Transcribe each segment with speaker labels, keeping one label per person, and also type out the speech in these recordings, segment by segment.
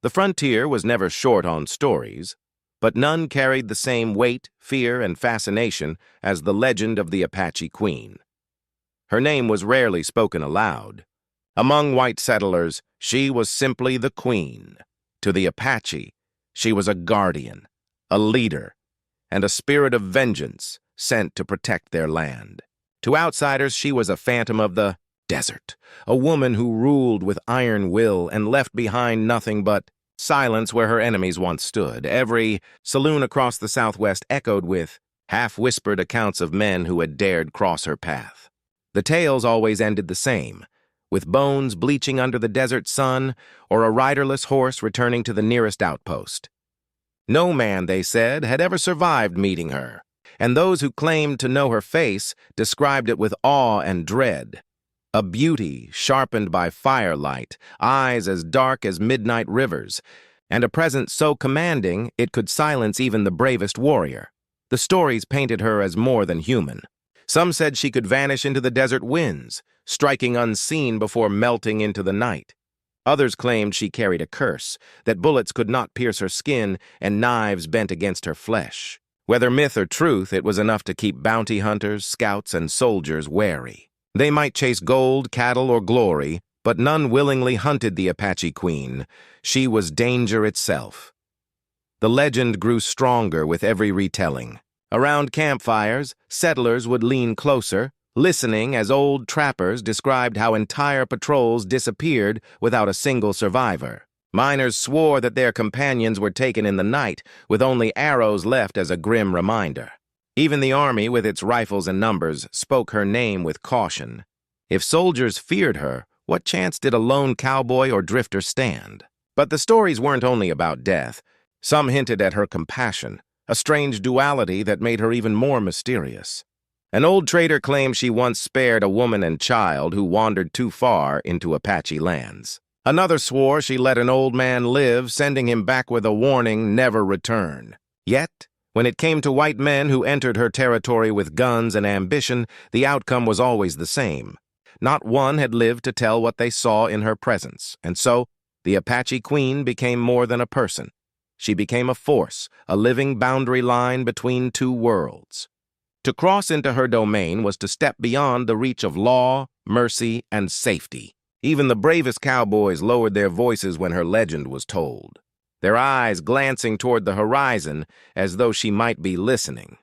Speaker 1: The frontier was never short on stories, but none carried the same weight, fear, and fascination as the legend of the Apache Queen. Her name was rarely spoken aloud. Among white settlers, she was simply the queen. To the Apache, she was a guardian, a leader, and a spirit of vengeance sent to protect their land. To outsiders, she was a phantom of the desert, a woman who ruled with iron will and left behind nothing but silence where her enemies once stood. Every saloon across the Southwest echoed with half-whispered accounts of men who had dared cross her path. The tales always ended the same, with bones bleaching under the desert sun or a riderless horse returning to the nearest outpost. No man, they said, had ever survived meeting her, and those who claimed to know her face described it with awe and dread. A beauty sharpened by firelight, eyes as dark as midnight rivers, and a presence so commanding it could silence even the bravest warrior. The stories painted her as more than human. Some said she could vanish into the desert winds, striking unseen before melting into the night. Others claimed she carried a curse, that bullets could not pierce her skin and knives bent against her flesh. Whether myth or truth, it was enough to keep bounty hunters, scouts, and soldiers wary. They might chase gold, cattle, or glory, but none willingly hunted the Apache Queen. She was danger itself. The legend grew stronger with every retelling. Around campfires, settlers would lean closer, listening as old trappers described how entire patrols disappeared without a single survivor. Miners swore that their companions were taken in the night, with only arrows left as a grim reminder. Even the army, with its rifles and numbers, spoke her name with caution. If soldiers feared her, what chance did a lone cowboy or drifter stand? But the stories weren't only about death. Some hinted at her compassion, a strange duality that made her even more mysterious. An old trader claimed she once spared a woman and child who wandered too far into Apache lands. Another swore she let an old man live, sending him back with a warning, never return. Yet, when it came to white men who entered her territory with guns and ambition, the outcome was always the same. Not one had lived to tell what they saw in her presence, and so the Apache Queen became more than a person. She became a force, a living boundary line between two worlds. To cross into her domain was to step beyond the reach of law, mercy, and safety. Even the bravest cowboys lowered their voices when her legend was told, their eyes glancing toward the horizon as though she might be listening.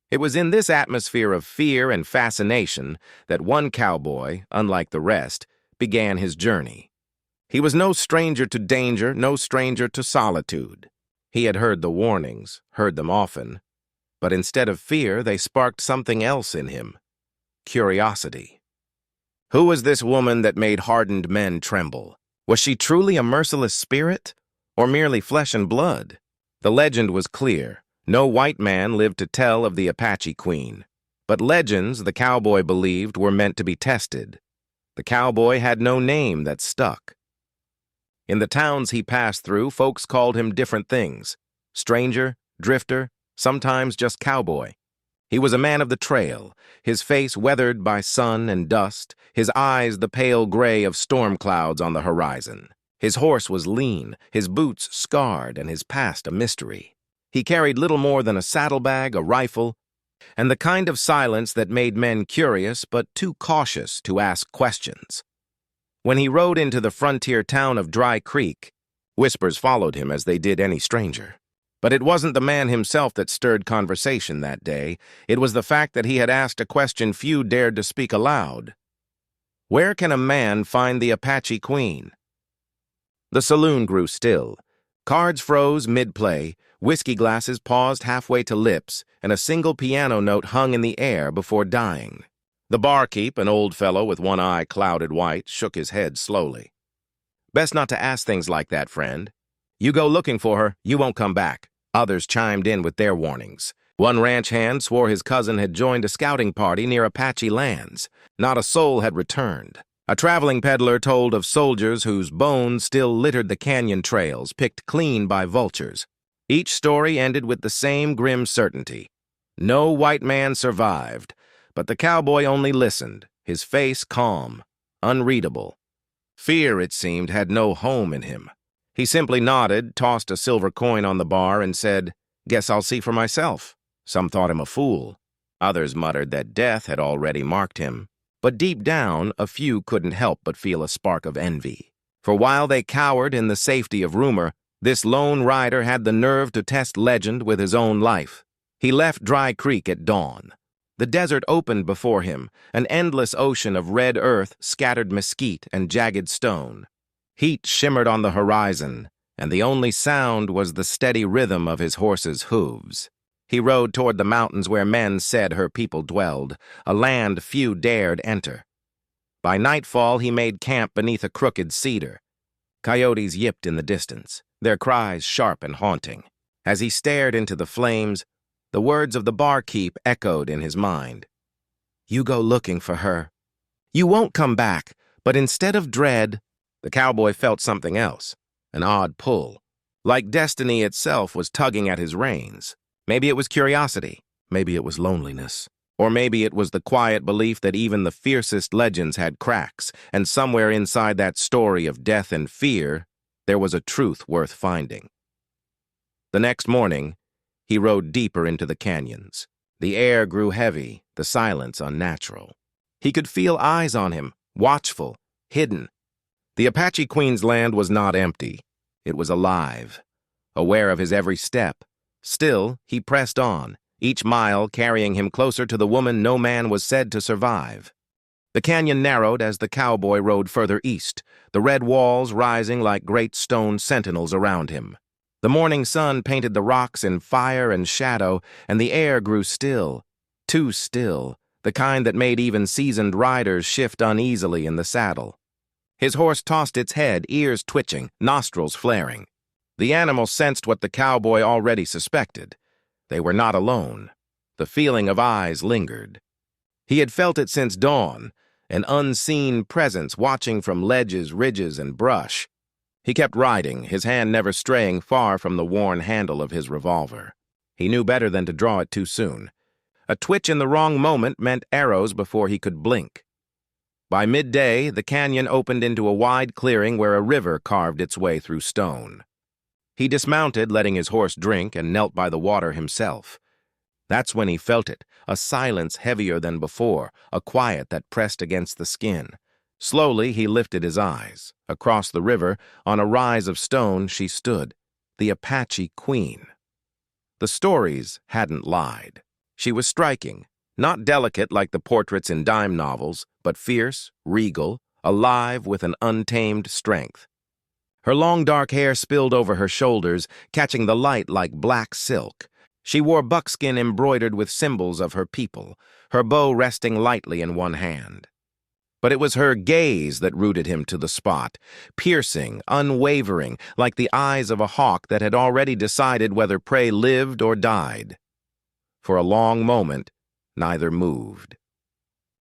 Speaker 1: It was in this atmosphere of fear and fascination that one cowboy, unlike the rest, began his journey. He was no stranger to danger, no stranger to solitude. He had heard the warnings, heard them often, but instead of fear, they sparked something else in him: curiosity. Who was this woman that made hardened men tremble? Was she truly a merciless spirit, or merely flesh and blood? The legend was clear. No white man lived to tell of the Apache Queen. But legends, the cowboy believed, were meant to be tested. The cowboy had no name that stuck. In the towns he passed through, folks called him different things: stranger, drifter, sometimes just cowboy. He was a man of the trail, his face weathered by sun and dust, his eyes the pale gray of storm clouds on the horizon. His horse was lean, his boots scarred, and his past a mystery. He carried little more than a saddlebag, a rifle, and the kind of silence that made men curious but too cautious to ask questions. When he rode into the frontier town of Dry Creek, whispers followed him as they did any stranger. But it wasn't the man himself that stirred conversation that day. It was the fact that he had asked a question few dared to speak aloud. Where can a man find the Apache Queen? The saloon grew still. Cards froze mid-play, whiskey glasses paused halfway to lips, and a single piano note hung in the air before dying. The barkeep, an old fellow with one eye clouded white, shook his head slowly. Best not to ask things like that, friend. You go looking for her, you won't come back. Others chimed in with their warnings. One ranch hand swore his cousin had joined a scouting party near Apache lands. Not a soul had returned. A traveling peddler told of soldiers whose bones still littered the canyon trails, picked clean by vultures. Each story ended with the same grim certainty. No white man survived, but the cowboy only listened, his face calm, unreadable. Fear, it seemed, had no home in him. He simply nodded, tossed a silver coin on the bar, and said, "Guess I'll see for myself." Some thought him a fool. Others muttered that death had already marked him. But deep down, a few couldn't help but feel a spark of envy. For while they cowered in the safety of rumor, this lone rider had the nerve to test legend with his own life. He left Dry Creek at dawn. The desert opened before him, an endless ocean of red earth, scattered mesquite, and jagged stone. Heat shimmered on the horizon, and the only sound was the steady rhythm of his horse's hooves. He rode toward the mountains where men said her people dwelled, a land few dared enter. By nightfall he made camp beneath a crooked cedar. Coyotes yipped in the distance, their cries sharp and haunting. As he stared into the flames, the words of the barkeep echoed in his mind. "You go looking for her. You won't come back, but instead of dread..." The cowboy felt something else, an odd pull, like destiny itself was tugging at his reins. Maybe it was curiosity, maybe it was loneliness, or maybe it was the quiet belief that even the fiercest legends had cracks, and somewhere inside that story of death and fear, there was a truth worth finding. The next morning, he rode deeper into the canyons. The air grew heavy, the silence unnatural. He could feel eyes on him, watchful, hidden. The Apache Queen's land was not empty. It was alive, aware of his every step. Still, he pressed on, each mile carrying him closer to the woman no man was said to survive. The canyon narrowed as the cowboy rode further east, the red walls rising like great stone sentinels around him. The morning sun painted the rocks in fire and shadow, and the air grew still, too still, the kind that made even seasoned riders shift uneasily in the saddle. His horse tossed its head, ears twitching, nostrils flaring. The animal sensed what the cowboy already suspected. They were not alone. The feeling of eyes lingered. He had felt it since dawn, an unseen presence watching from ledges, ridges, and brush. He kept riding, his hand never straying far from the worn handle of his revolver. He knew better than to draw it too soon. A twitch in the wrong moment meant arrows before he could blink. By midday, the canyon opened into a wide clearing where a river carved its way through stone. He dismounted, letting his horse drink, and knelt by the water himself. That's when he felt it, a silence heavier than before, a quiet that pressed against the skin. Slowly, he lifted his eyes. Across the river, on a rise of stone, she stood, the Apache Queen. The stories hadn't lied. She was striking, not delicate like the portraits in dime novels, but fierce, regal, alive with an untamed strength. Her long dark hair spilled over her shoulders, catching the light like black silk. She wore buckskin embroidered with symbols of her people, her bow resting lightly in one hand. But it was her gaze that rooted him to the spot, piercing, unwavering, like the eyes of a hawk that had already decided whether prey lived or died. For a long moment, neither moved.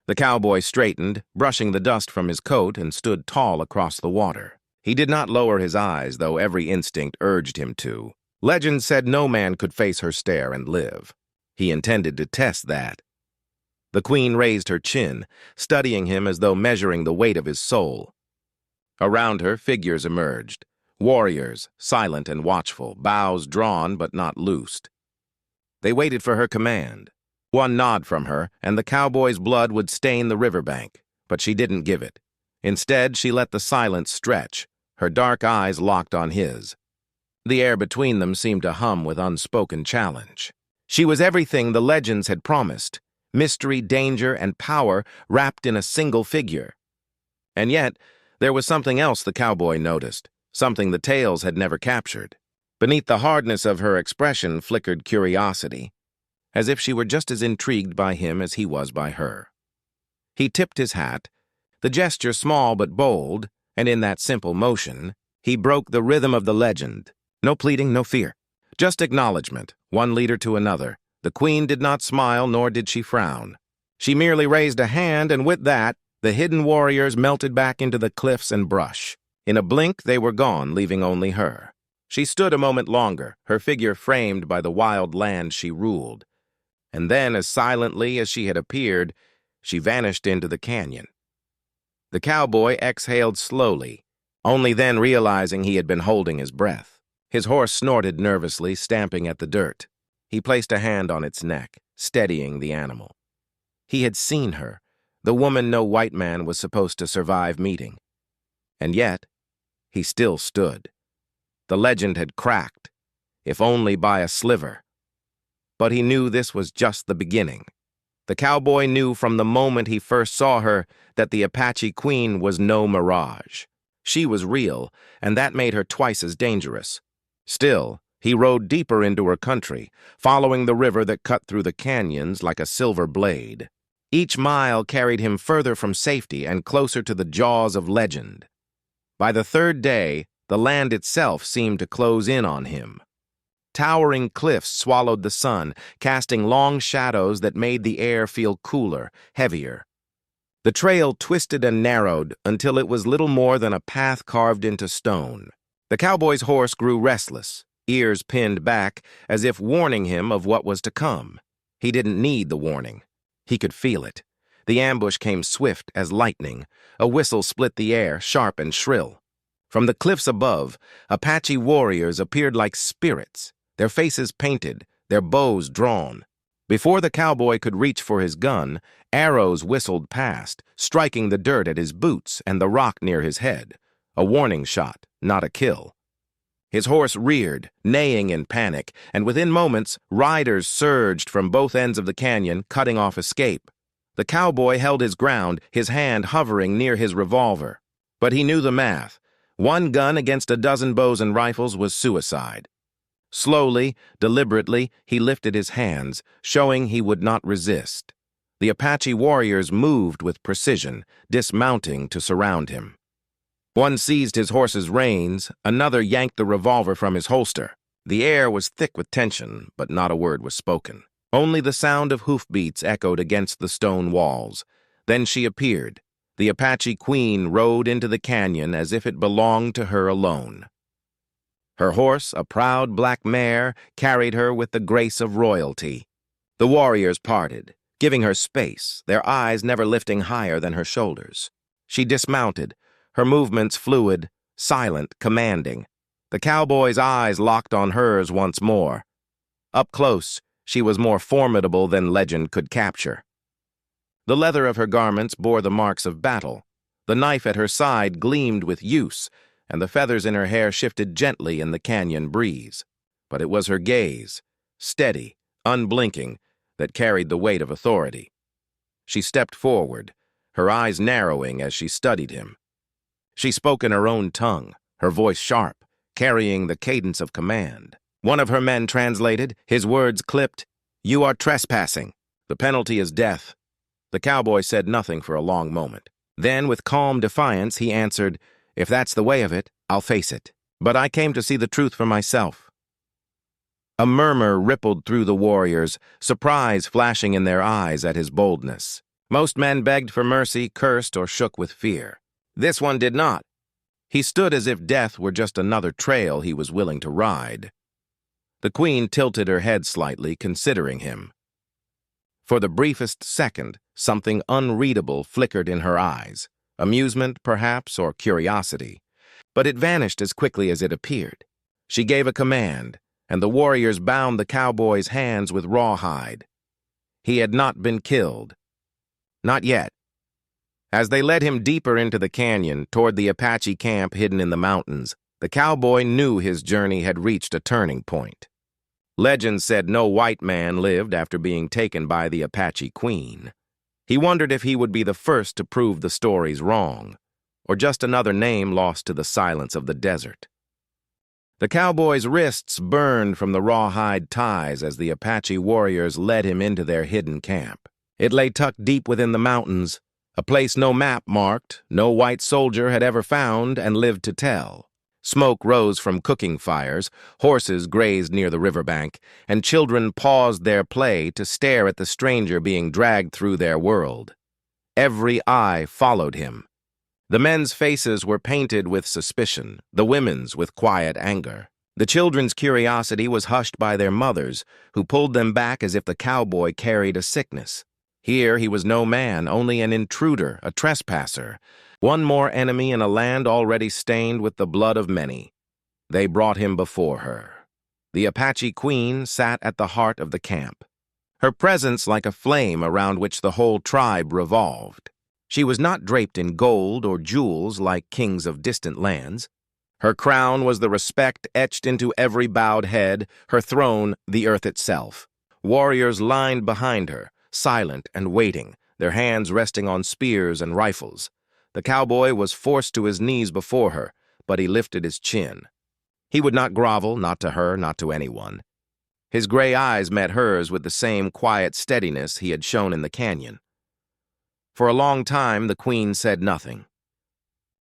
Speaker 1: The cowboy straightened, brushing the dust from his coat, and stood tall across the water. He did not lower his eyes, though every instinct urged him to. Legend said no man could face her stare and live. He intended to test that. The queen raised her chin, studying him as though measuring the weight of his soul. Around her, figures emerged. Warriors, silent and watchful, bows drawn but not loosed. They waited for her command. One nod from her, and the cowboy's blood would stain the riverbank, but she didn't give it. Instead, she let the silence stretch, her dark eyes locked on his. The air between them seemed to hum with unspoken challenge. She was everything the legends had promised, mystery, danger, and power wrapped in a single figure. And yet, there was something else the cowboy noticed, something the tales had never captured. Beneath the hardness of her expression flickered curiosity, as if she were just as intrigued by him as he was by her. He tipped his hat, the gesture small but bold, and in that simple motion, he broke the rhythm of the legend. No pleading, no fear. Just acknowledgement, one leader to another. The queen did not smile, nor did she frown. She merely raised a hand, and with that, the hidden warriors melted back into the cliffs and brush. In a blink, they were gone, leaving only her. She stood a moment longer, her figure framed by the wild land she ruled. And then, as silently as she had appeared, she vanished into the canyon. The cowboy exhaled slowly, only then realizing he had been holding his breath. His horse snorted nervously, stamping at the dirt. He placed a hand on its neck, steadying the animal. He had seen her, the woman no white man was supposed to survive meeting. And yet, he still stood. The legend had cracked, if only by a sliver. But he knew this was just the beginning. The cowboy knew from the moment he first saw her that the Apache Queen was no mirage. She was real, and that made her twice as dangerous. Still, he rode deeper into her country, following the river that cut through the canyons like a silver blade. Each mile carried him further from safety and closer to the jaws of legend. By the third day, the land itself seemed to close in on him. Towering cliffs swallowed the sun, casting long shadows that made the air feel cooler, heavier. The trail twisted and narrowed until it was little more than a path carved into stone. The cowboy's horse grew restless, ears pinned back, as if warning him of what was to come. He didn't need the warning. He could feel it. The ambush came swift as lightning. A whistle split the air, sharp and shrill. From the cliffs above, Apache warriors appeared like spirits, their faces painted, their bows drawn. Before the cowboy could reach for his gun, arrows whistled past, striking the dirt at his boots and the rock near his head. A warning shot, not a kill. His horse reared, neighing in panic, and within moments, riders surged from both ends of the canyon, cutting off escape. The cowboy held his ground, his hand hovering near his revolver. But he knew the math. One gun against a dozen bows and rifles was suicide. Slowly, deliberately, he lifted his hands, showing he would not resist. The Apache warriors moved with precision, dismounting to surround him. One seized his horse's reins, another yanked the revolver from his holster. The air was thick with tension, but not a word was spoken. Only the sound of hoofbeats echoed against the stone walls. Then she appeared. The Apache Queen rode into the canyon as if it belonged to her alone. Her horse, a proud black mare, carried her with the grace of royalty. The warriors parted, giving her space, their eyes never lifting higher than her shoulders. She dismounted, her movements fluid, silent, commanding. The cowboy's eyes locked on hers once more. Up close, she was more formidable than legend could capture. The leather of her garments bore the marks of battle. The knife at her side gleamed with use, and the feathers in her hair shifted gently in the canyon breeze. But it was her gaze, steady, unblinking, that carried the weight of authority. She stepped forward, her eyes narrowing as she studied him. She spoke in her own tongue, her voice sharp, carrying the cadence of command. One of her men translated, his words clipped, "You are trespassing. The penalty is death." The cowboy said nothing for a long moment. Then, with calm defiance, he answered, "If that's the way of it, I'll face it. But I came to see the truth for myself." A murmur rippled through the warriors, surprise flashing in their eyes at his boldness. Most men begged for mercy, cursed, or shook with fear. This one did not. He stood as if death were just another trail he was willing to ride. The queen tilted her head slightly, considering him. For the briefest second, something unreadable flickered in her eyes. Amusement, perhaps, or curiosity. But it vanished as quickly as it appeared. She gave a command, and the warriors bound the cowboy's hands with rawhide. He had not been killed. Not yet. As they led him deeper into the canyon, toward the Apache camp hidden in the mountains, the cowboy knew his journey had reached a turning point. Legend said no white man lived after being taken by the Apache Queen. He wondered if he would be the first to prove the stories wrong, or just another name lost to the silence of the desert. The cowboy's wrists burned from the rawhide ties as the Apache warriors led him into their hidden camp. It lay tucked deep within the mountains, a place no map marked, no white soldier had ever found and lived to tell. Smoke rose from cooking fires, horses grazed near the riverbank, and children paused their play to stare at the stranger being dragged through their world. Every eye followed him. The men's faces were painted with suspicion, the women's with quiet anger. The children's curiosity was hushed by their mothers, who pulled them back as if the cowboy carried a sickness. Here he was no man, only an intruder, a trespasser, one more enemy in a land already stained with the blood of many. They brought him before her. The Apache Queen sat at the heart of the camp, her presence like a flame around which the whole tribe revolved. She was not draped in gold or jewels like kings of distant lands. Her crown was the respect etched into every bowed head, her throne the earth itself. Warriors lined behind her, silent and waiting, their hands resting on spears and rifles. The cowboy was forced to his knees before her, but he lifted his chin. He would not grovel, not to her, not to anyone. His gray eyes met hers with the same quiet steadiness he had shown in the canyon. For a long time, the queen said nothing.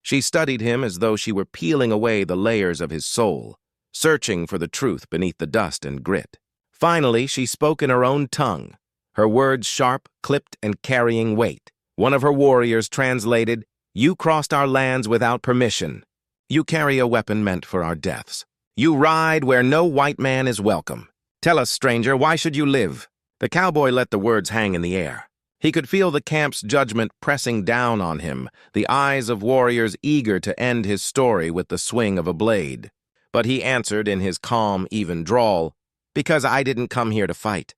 Speaker 1: She studied him as though she were peeling away the layers of his soul, searching for the truth beneath the dust and grit. Finally, she spoke in her own tongue, her words sharp, clipped, and carrying weight. One of her warriors translated, "You crossed our lands without permission. You carry a weapon meant for our deaths. You ride where no white man is welcome. Tell us, stranger, why should you live?" The cowboy let the words hang in the air. He could feel the camp's judgment pressing down on him, the eyes of warriors eager to end his story with the swing of a blade. But he answered in his calm, even drawl, "Because I didn't come here to fight.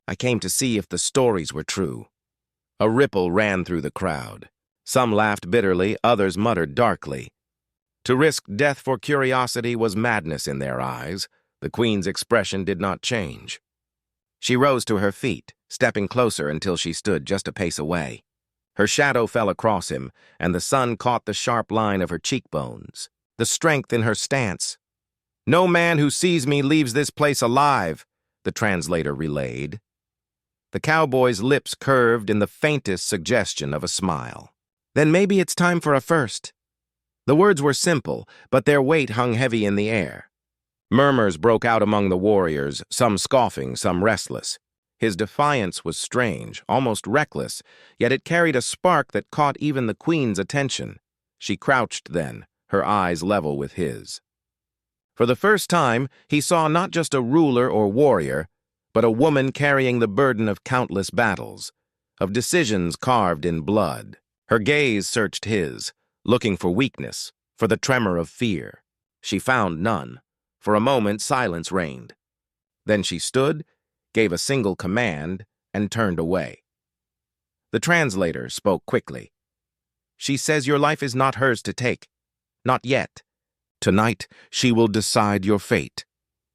Speaker 1: I came to see if the stories were true." A ripple ran through the crowd. Some laughed bitterly, others muttered darkly. To risk death for curiosity was madness in their eyes. The queen's expression did not change. She rose to her feet, stepping closer until she stood just a pace away. Her shadow fell across him, and the sun caught the sharp line of her cheekbones, the strength in her stance. "No man who sees me leaves this place alive," the translator relayed. The cowboy's lips curved in the faintest suggestion of a smile. "Then maybe it's time for a first." The words were simple, but their weight hung heavy in the air. Murmurs broke out among the warriors, some scoffing, some restless. His defiance was strange, almost reckless, yet it carried a spark that caught even the queen's attention. She crouched then, her eyes level with his. For the first time, he saw not just a ruler or warrior, but a woman carrying the burden of countless battles, of decisions carved in blood. Her gaze searched his, looking for weakness, for the tremor of fear. She found none. For a moment, silence reigned. Then she stood, gave a single command, and turned away. The translator spoke quickly. "She says your life is not hers to take. Not yet. Tonight, she will decide your fate."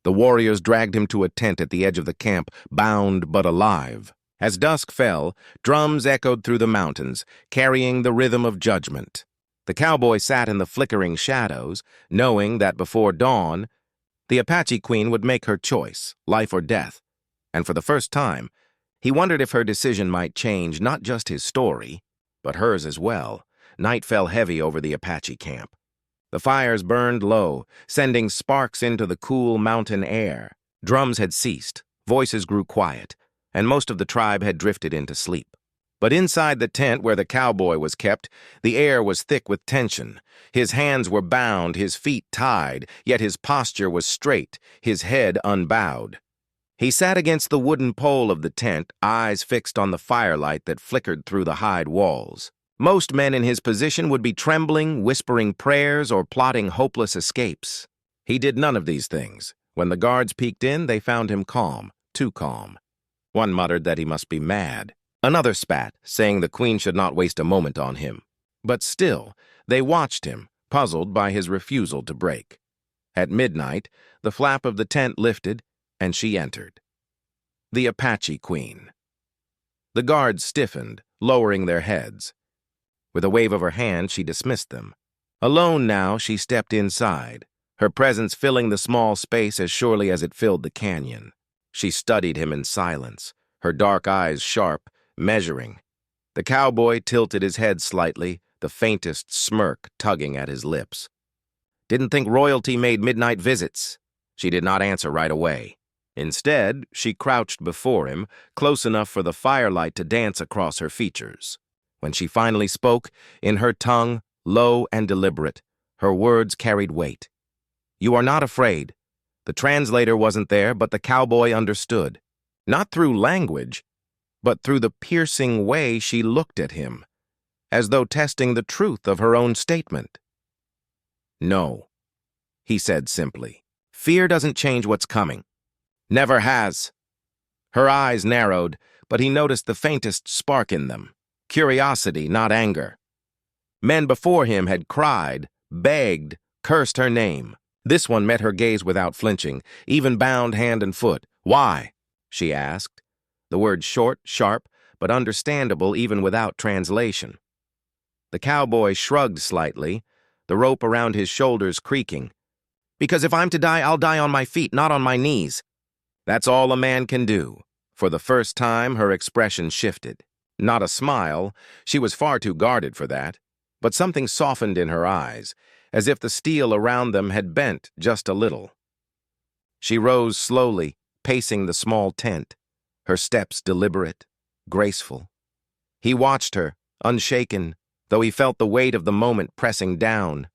Speaker 1: The warriors dragged him to a tent at the edge of the camp, bound but alive. As dusk fell, drums echoed through the mountains, carrying the rhythm of judgment. The cowboy sat in the flickering shadows, knowing that before dawn, the Apache Queen would make her choice, life or death. And for the first time, he wondered if her decision might change not just his story, but hers as well. Night fell heavy over the Apache camp. The fires burned low, sending sparks into the cool mountain air. Drums had ceased, voices grew quiet, and most of the tribe had drifted into sleep. But inside the tent where the cowboy was kept, the air was thick with tension. His hands were bound, his feet tied, yet his posture was straight, his head unbowed. He sat against the wooden pole of the tent, eyes fixed on the firelight that flickered through the hide walls. Most men in his position would be trembling, whispering prayers, or plotting hopeless escapes. He did none of these things. When the guards peeked in, they found him calm, too calm. One muttered that he must be mad. Another spat, saying the queen should not waste a moment on him. But still, they watched him, puzzled by his refusal to break. At midnight, the flap of the tent lifted, and she entered. The Apache Queen. The guards stiffened, lowering their heads. With a wave of her hand, she dismissed them. Alone now, she stepped inside, her presence filling the small space as surely as it filled the canyon. She studied him in silence, her dark eyes sharp, measuring. The cowboy tilted his head slightly, the faintest smirk tugging at his lips. "Didn't think royalty made midnight visits." She did not answer right away. Instead, she crouched before him, close enough for the firelight to dance across her features. When she finally spoke, in her tongue, low and deliberate, her words carried weight. "You are not afraid." The translator wasn't there, but the cowboy understood. Not through language, but through the piercing way she looked at him, as though testing the truth of her own statement. "No," he said simply. "Fear doesn't change what's coming. Never has." Her eyes narrowed, but he noticed the faintest spark in them. Curiosity, not anger. Men before him had cried, begged, cursed her name. This one met her gaze without flinching, even bound hand and foot. "Why?" she asked. The word short, sharp, but understandable even without translation. The cowboy shrugged slightly, the rope around his shoulders creaking. "Because if I'm to die, I'll die on my feet, not on my knees." That's all a man can do. For the first time, her expression shifted. Not a smile, she was far too guarded for that, but something softened in her eyes, as if the steel around them had bent just a little. She rose slowly, pacing the small tent, her steps deliberate, graceful. He watched her, unshaken, though he felt the weight of the moment pressing down.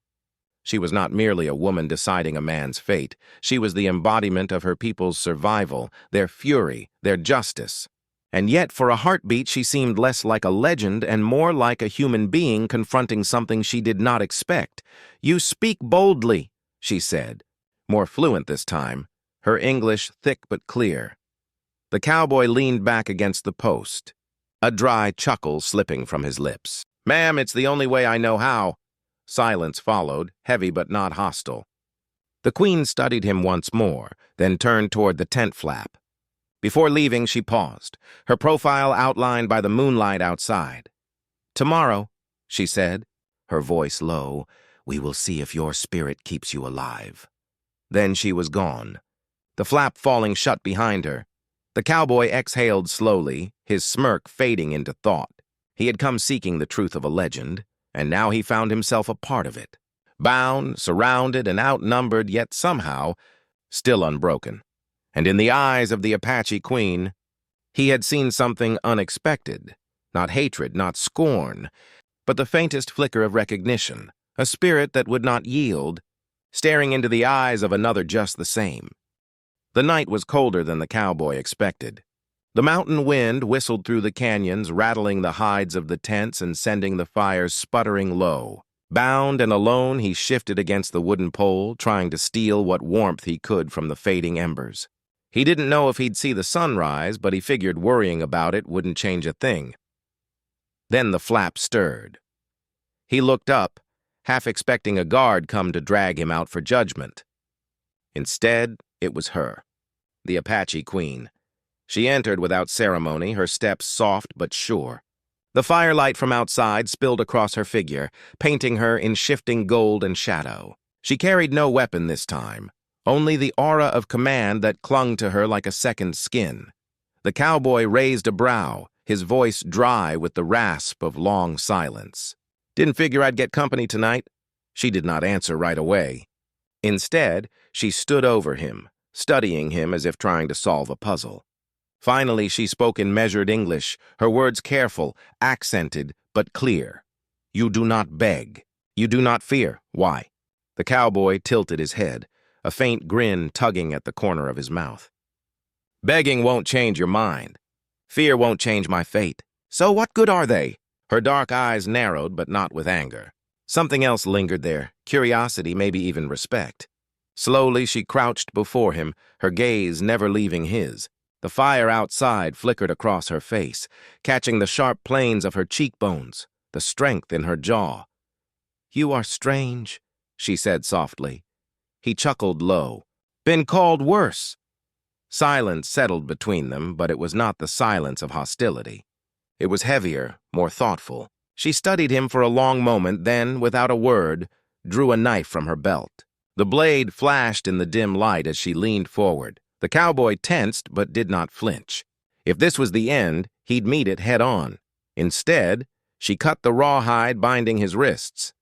Speaker 1: She was not merely a woman deciding a man's fate. She was the embodiment of her people's survival, their fury, their justice. And yet, for a heartbeat, she seemed less like a legend and more like a human being confronting something she did not expect. "You speak boldly," she said, more fluent this time, her English thick but clear. The cowboy leaned back against the post, a dry chuckle slipping from his lips. "Ma'am, it's the only way I know how." Silence followed, heavy but not hostile. The Queen studied him once more, then turned toward the tent flap. Before leaving, she paused, her profile outlined by the moonlight outside. "Tomorrow," she said, her voice low, "we will see if your spirit keeps you alive." Then she was gone, the flap falling shut behind her. The cowboy exhaled slowly, his smirk fading into thought. He had come seeking the truth of a legend, and now he found himself a part of it. Bound, surrounded, and outnumbered, yet somehow still unbroken. And in the eyes of the Apache Queen, he had seen something unexpected. Not hatred, not scorn, but the faintest flicker of recognition, a spirit that would not yield, staring into the eyes of another just the same. The night was colder than the cowboy expected. The mountain wind whistled through the canyons, rattling the hides of the tents and sending the fires sputtering low. Bound and alone, he shifted against the wooden pole, trying to steal what warmth he could from the fading embers. He didn't know if he'd see the sunrise, but he figured worrying about it wouldn't change a thing. Then the flap stirred. He looked up, half expecting a guard come to drag him out for judgment. Instead, it was her, the Apache Queen. She entered without ceremony, her steps soft but sure. The firelight from outside spilled across her figure, painting her in shifting gold and shadow. She carried no weapon this time, only the aura of command that clung to her like a second skin. The cowboy raised a brow, his voice dry with the rasp of long silence. "Didn't figure I'd get company tonight." She did not answer right away. Instead, she stood over him, studying him as if trying to solve a puzzle. Finally, she spoke in measured English, her words careful, accented, but clear. "You do not beg. You do not fear. Why?" The cowboy tilted his head, a faint grin tugging at the corner of his mouth. "Begging won't change your mind. Fear won't change my fate. So what good are they?" Her dark eyes narrowed, but not with anger. Something else lingered there, curiosity, maybe even respect. Slowly, she crouched before him, her gaze never leaving his. The fire outside flickered across her face, catching the sharp planes of her cheekbones, the strength in her jaw. "You are strange," she said softly. He chuckled low. "Been called worse." Silence settled between them, but it was not the silence of hostility. It was heavier, more thoughtful. She studied him for a long moment, then, without a word, drew a knife from her belt. The blade flashed in the dim light as she leaned forward. The cowboy tensed but did not flinch. If this was the end, he'd meet it head-on. Instead, she cut the rawhide binding his wrists.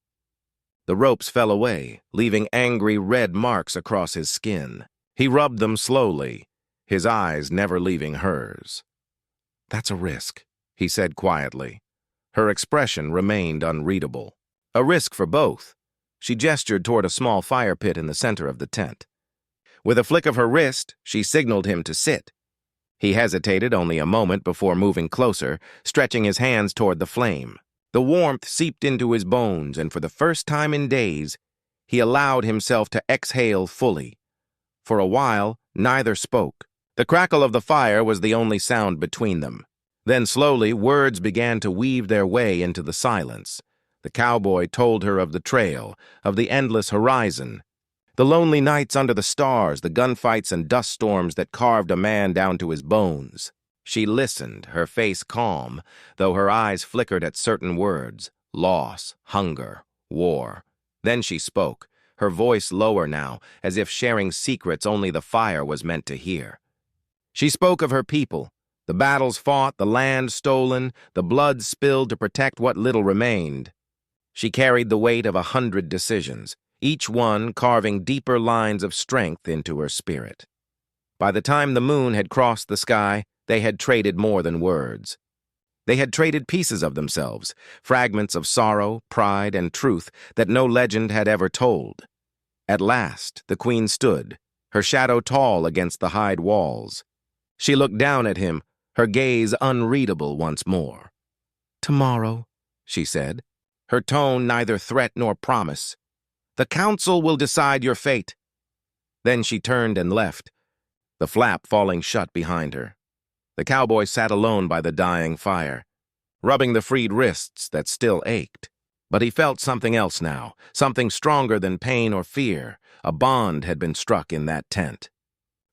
Speaker 1: The ropes fell away, leaving angry red marks across his skin. He rubbed them slowly, his eyes never leaving hers. "That's a risk," he said quietly. Her expression remained unreadable. "A risk for both." She gestured toward a small fire pit in the center of the tent. With a flick of her wrist, she signaled him to sit. He hesitated only a moment before moving closer, stretching his hands toward the flame. The warmth seeped into his bones, and for the first time in days, he allowed himself to exhale fully. For a while, neither spoke. The crackle of the fire was the only sound between them. Then slowly, words began to weave their way into the silence. The cowboy told her of the trail, of the endless horizon, the lonely nights under the stars, the gunfights and dust storms that carved a man down to his bones. She listened, her face calm, though her eyes flickered at certain words: loss, hunger, war. Then she spoke, her voice lower now, as if sharing secrets only the fire was meant to hear. She spoke of her people, the battles fought, the land stolen, the blood spilled to protect what little remained. She carried the weight of 100 decisions, each one carving deeper lines of strength into her spirit. By the time the moon had crossed the sky, they had traded more than words. They had traded pieces of themselves, fragments of sorrow, pride, and truth that no legend had ever told. At last, the queen stood, her shadow tall against the hide walls. She looked down at him, her gaze unreadable once more. "Tomorrow," she said, her tone neither threat nor promise. "The council will decide your fate." Then she turned and left, the flap falling shut behind her. The cowboy sat alone by the dying fire, rubbing the freed wrists that still ached. But he felt something else now, something stronger than pain or fear. A bond had been struck in that tent.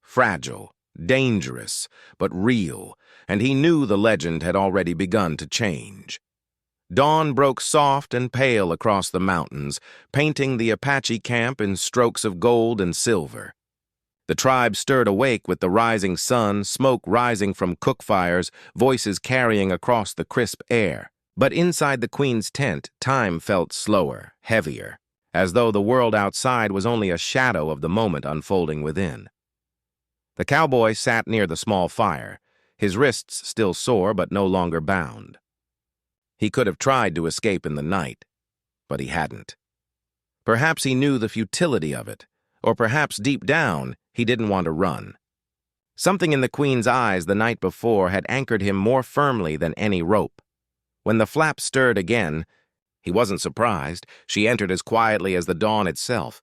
Speaker 1: Fragile, dangerous, but real, and he knew the legend had already begun to change. Dawn broke soft and pale across the mountains, painting the Apache camp in strokes of gold and silver. The tribe stirred awake with the rising sun, smoke rising from cook fires, voices carrying across the crisp air. But inside the queen's tent, time felt slower, heavier, as though the world outside was only a shadow of the moment unfolding within. The cowboy sat near the small fire, his wrists still sore but no longer bound. He could have tried to escape in the night, but he hadn't. Perhaps he knew the futility of it, or perhaps deep down he didn't want to run. Something in the queen's eyes the night before had anchored him more firmly than any rope. When the flap stirred again, he wasn't surprised. She entered as quietly as the dawn itself,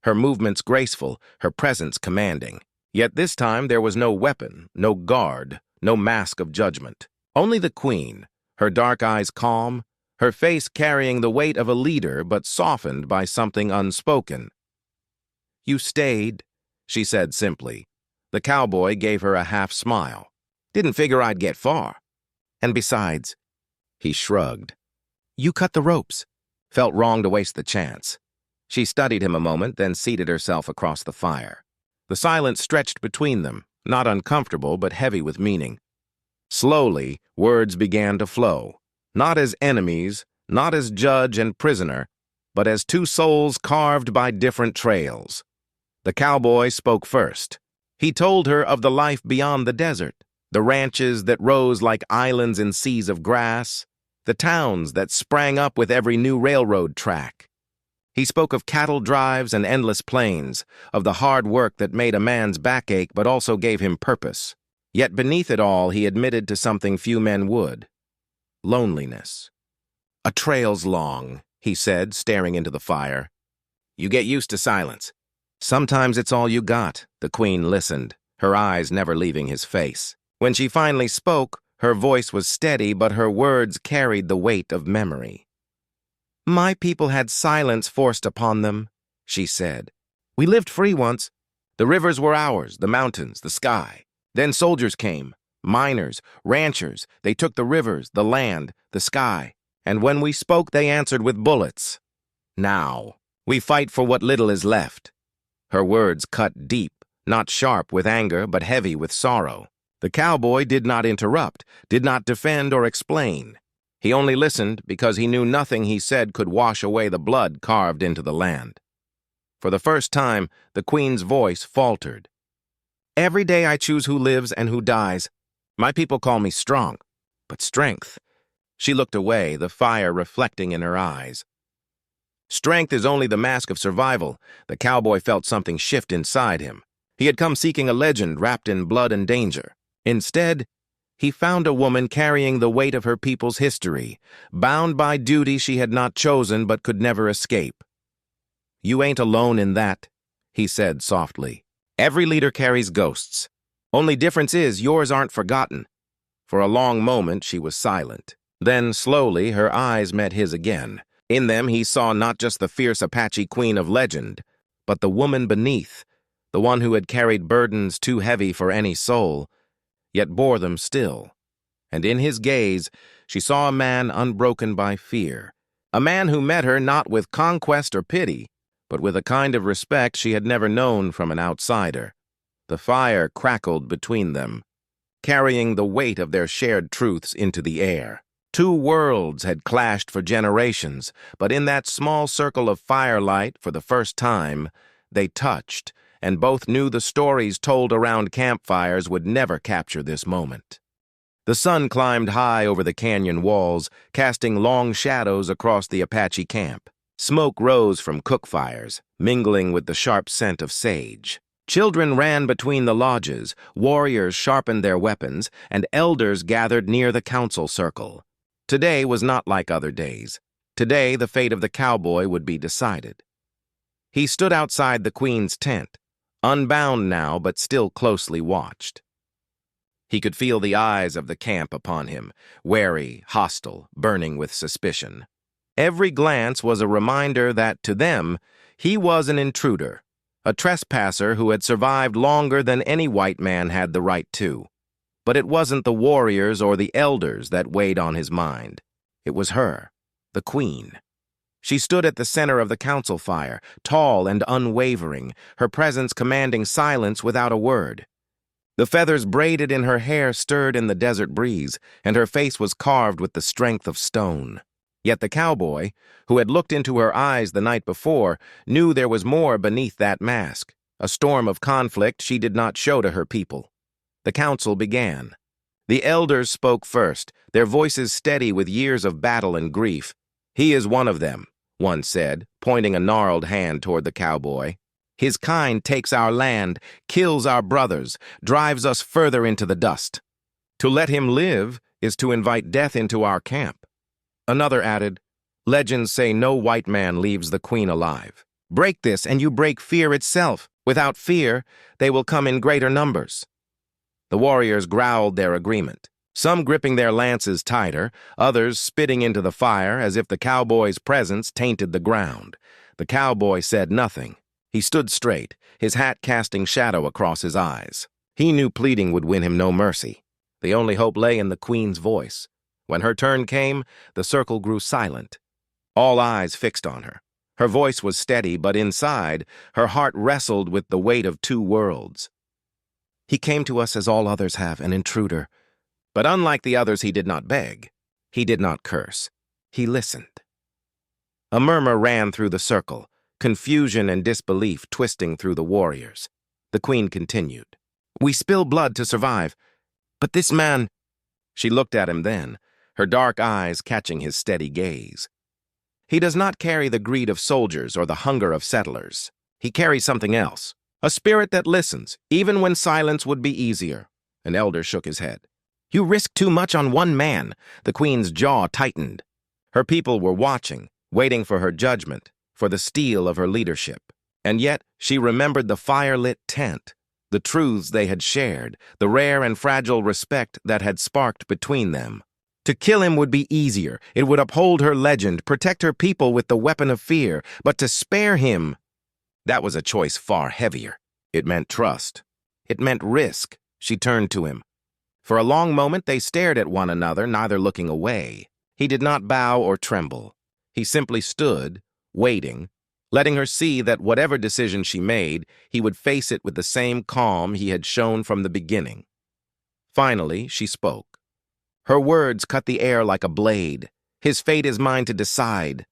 Speaker 1: her movements graceful, her presence commanding. Yet this time there was no weapon, no guard, no mask of judgment. Only the queen, her dark eyes calm, her face carrying the weight of a leader but softened by something unspoken. "You stayed," she said simply. The cowboy gave her a half smile. "Didn't figure I'd get far. And besides," he shrugged, "you cut the ropes. Felt wrong to waste the chance." She studied him a moment, then seated herself across the fire. The silence stretched between them, not uncomfortable but heavy with meaning. Slowly, words began to flow, not as enemies, not as judge and prisoner, but as two souls carved by different trails. The cowboy spoke first. He told her of the life beyond the desert, the ranches that rose like islands in seas of grass, the towns that sprang up with every new railroad track. He spoke of cattle drives and endless plains, of the hard work that made a man's backache but also gave him purpose. Yet beneath it all, he admitted to something few men would: loneliness. "A trail's long," he said, staring into the fire. "You get used to silence. Sometimes it's all you got." The queen listened, her eyes never leaving his face. When she finally spoke, her voice was steady, but her words carried the weight of memory. "My people had silence forced upon them," she said. "We lived free once. The rivers were ours, the mountains, the sky. Then soldiers came, miners, ranchers. They took the rivers, the land, the sky. And when we spoke, they answered with bullets. Now, we fight for what little is left." Her words cut deep, not sharp with anger, but heavy with sorrow. The cowboy did not interrupt, did not defend or explain. He only listened because he knew nothing he said could wash away the blood carved into the land. For the first time, the queen's voice faltered. "Every day I choose who lives and who dies. My people call me strong, but strength..." She looked away, the fire reflecting in her eyes. "Strength is only the mask of survival." The cowboy felt something shift inside him. He had come seeking a legend wrapped in blood and danger. Instead, he found a woman carrying the weight of her people's history, bound by duty she had not chosen but could never escape. "You ain't alone in that," he said softly. "Every leader carries ghosts. Only difference is yours aren't forgotten." For a long moment she was silent. Then, slowly, her eyes met his again. In them he saw not just the fierce Apache Queen of legend, but the woman beneath, the one who had carried burdens too heavy for any soul, yet bore them still. And in his gaze, she saw a man unbroken by fear, a man who met her not with conquest or pity, but with a kind of respect she had never known from an outsider. The fire crackled between them, carrying the weight of their shared truths into the air. Two worlds had clashed for generations, but in that small circle of firelight, for the first time, they touched, and both knew the stories told around campfires would never capture this moment. The sun climbed high over the canyon walls, casting long shadows across the Apache camp. Smoke rose from cook fires, mingling with the sharp scent of sage. Children ran between the lodges, warriors sharpened their weapons, and elders gathered near the council circle. Today was not like other days. Today, the fate of the cowboy would be decided. He stood outside the Queen's tent, unbound now but still closely watched. He could feel the eyes of the camp upon him, wary, hostile, burning with suspicion. Every glance was a reminder that, to them, he was an intruder, a trespasser who had survived longer than any white man had the right to. But it wasn't the warriors or the elders that weighed on his mind. It was her, the Queen. She stood at the center of the council fire, tall and unwavering, her presence commanding silence without a word. The feathers braided in her hair stirred in the desert breeze, and her face was carved with the strength of stone. Yet the cowboy, who had looked into her eyes the night before, knew there was more beneath that mask, a storm of conflict she did not show to her people. The council began. The elders spoke first, their voices steady with years of battle and grief. "He is one of them," one said, pointing a gnarled hand toward the cowboy. "His kind takes our land, kills our brothers, drives us further into the dust. To let him live is to invite death into our camp." Another added, "Legends say no white man leaves the Queen alive. Break this and you break fear itself. Without fear, they will come in greater numbers." The warriors growled their agreement, some gripping their lances tighter, others spitting into the fire as if the cowboy's presence tainted the ground. The cowboy said nothing. He stood straight, his hat casting shadow across his eyes. He knew pleading would win him no mercy. The only hope lay in the Queen's voice. When her turn came, the circle grew silent. All eyes fixed on her. Her voice was steady, but inside, her heart wrestled with the weight of two worlds. "He came to us as all others have, an intruder. But unlike the others, he did not beg. He did not curse. He listened." A murmur ran through the circle, confusion and disbelief twisting through the warriors. The Queen continued. "We spill blood to survive. But this man—" She looked at him then, her dark eyes catching his steady gaze. "He does not carry the greed of soldiers or the hunger of settlers. He carries something else. A spirit that listens, even when silence would be easier." An elder shook his head. "You risk too much on one man." The Queen's jaw tightened. Her people were watching, waiting for her judgment, for the steel of her leadership. And yet she remembered the fire-lit tent, the truths they had shared, the rare and fragile respect that had sparked between them. To kill him would be easier. It would uphold her legend, protect her people with the weapon of fear. But to spare him— that was a choice far heavier. It meant trust. It meant risk. She turned to him. For a long moment they stared at one another, neither looking away. He did not bow or tremble. He simply stood, waiting, letting her see that whatever decision she made, he would face it with the same calm he had shown from the beginning. Finally, she spoke. Her words cut the air like a blade. "His fate is mine to decide."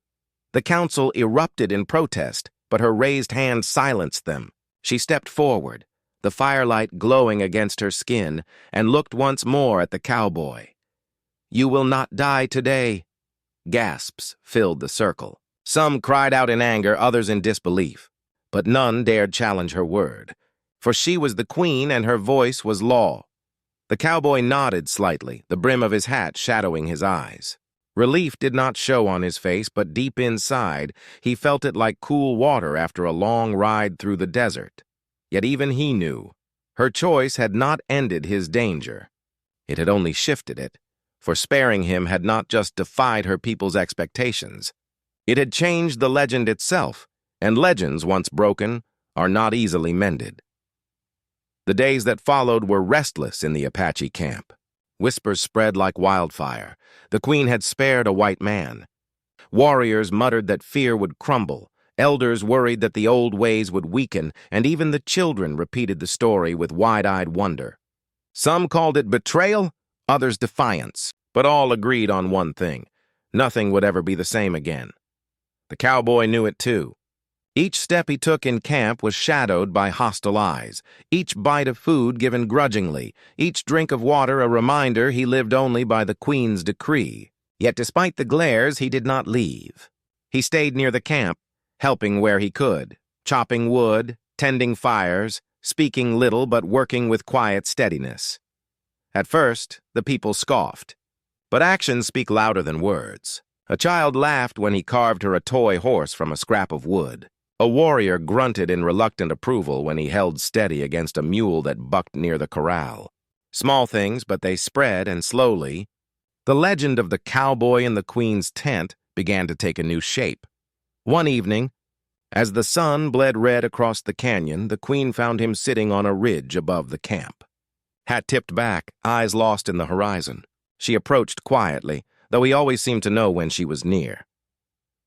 Speaker 1: The council erupted in protest, but her raised hand silenced them. She stepped forward, the firelight glowing against her skin, and looked once more at the cowboy. "You will not die today." Gasps filled the circle. Some cried out in anger, others in disbelief. But none dared challenge her word, for she was the Queen and her voice was law. The cowboy nodded slightly, the brim of his hat shadowing his eyes. Relief did not show on his face, but deep inside, he felt it like cool water after a long ride through the desert. Yet even he knew, her choice had not ended his danger. It had only shifted it, for sparing him had not just defied her people's expectations. It had changed the legend itself, and legends, once broken, are not easily mended. The days that followed were restless in the Apache camp. Whispers spread like wildfire. The Queen had spared a white man. Warriors muttered that fear would crumble. Elders worried that the old ways would weaken, and even the children repeated the story with wide-eyed wonder. Some called it betrayal, others defiance, but all agreed on one thing: nothing would ever be the same again. The cowboy knew it too. Each step he took in camp was shadowed by hostile eyes, each bite of food given grudgingly, each drink of water a reminder he lived only by the Queen's decree. Yet despite the glares, he did not leave. He stayed near the camp, helping where he could, chopping wood, tending fires, speaking little but working with quiet steadiness. At first, the people scoffed, but actions speak louder than words. A child laughed when he carved her a toy horse from a scrap of wood. A warrior grunted in reluctant approval when he held steady against a mule that bucked near the corral. Small things, but they spread, and slowly, the legend of the cowboy in the Queen's tent began to take a new shape. One evening, as the sun bled red across the canyon, the Queen found him sitting on a ridge above the camp. Hat tipped back, eyes lost in the horizon. She approached quietly, though he always seemed to know when she was near.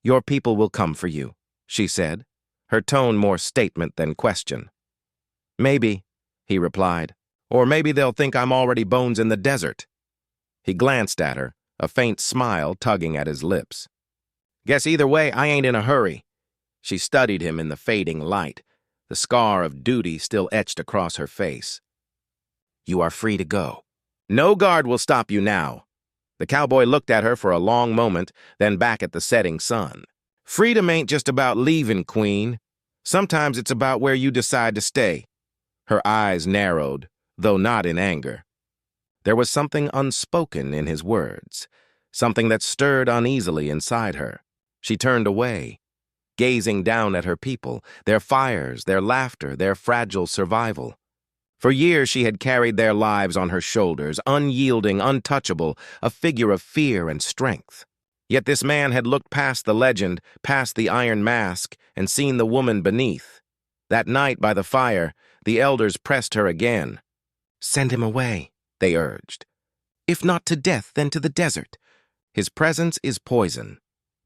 Speaker 1: "Your people will come for you," she said, her tone more statement than question. "Maybe," he replied, "or maybe they'll think I'm already bones in the desert." He glanced at her, a faint smile tugging at his lips. "Guess either way, I ain't in a hurry." She studied him in the fading light, the scar of duty still etched across her face. "You are free to go. No guard will stop you now." The cowboy looked at her for a long moment, then back at the setting sun. "Freedom ain't just about leaving, Queen. Sometimes it's about where you decide to stay." Her eyes narrowed, though not in anger. There was something unspoken in his words, something that stirred uneasily inside her. She turned away, gazing down at her people, their fires, their laughter, their fragile survival. For years she had carried their lives on her shoulders, unyielding, untouchable, a figure of fear and strength. Yet this man had looked past the legend, past the iron mask, and seen the woman beneath. That night by the fire, the elders pressed her again. "Send him away," they urged. "If not to death, then to the desert. His presence is poison."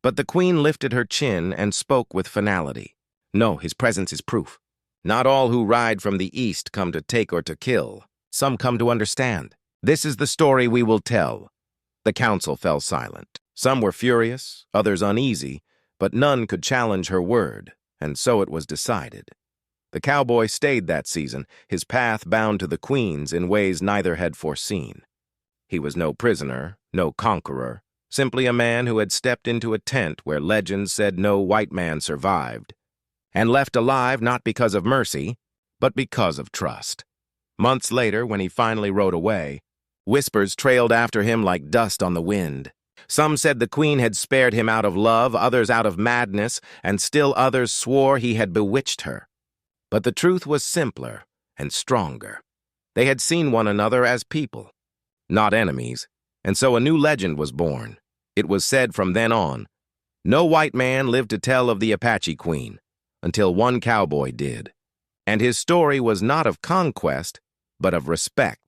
Speaker 1: But the Queen lifted her chin and spoke with finality. "No, his presence is proof. Not all who ride from the east come to take or to kill. Some come to understand. This is the story we will tell." The council fell silent. Some were furious, others uneasy, but none could challenge her word, and so it was decided. The cowboy stayed that season, his path bound to the Queen's in ways neither had foreseen. He was no prisoner, no conqueror, simply a man who had stepped into a tent where legends said no white man survived, and left alive not because of mercy, but because of trust. Months later, when he finally rode away, whispers trailed after him like dust on the wind. Some said the Queen had spared him out of love, others out of madness, and still others swore he had bewitched her. But the truth was simpler and stronger. They had seen one another as people, not enemies, and so a new legend was born. It was said from then on, no white man lived to tell of the Apache Queen, until one cowboy did. And his story was not of conquest, but of respect.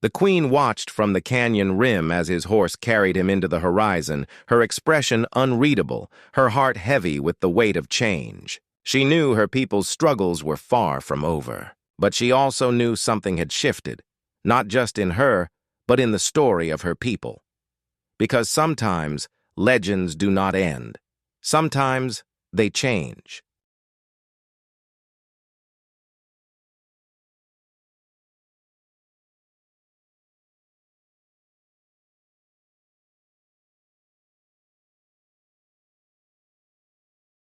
Speaker 1: The Queen watched from the canyon rim as his horse carried him into the horizon, her expression unreadable, her heart heavy with the weight of change. She knew her people's struggles were far from over, but she also knew something had shifted, not just in her, but in the story of her people. Because sometimes legends do not end. Sometimes they change.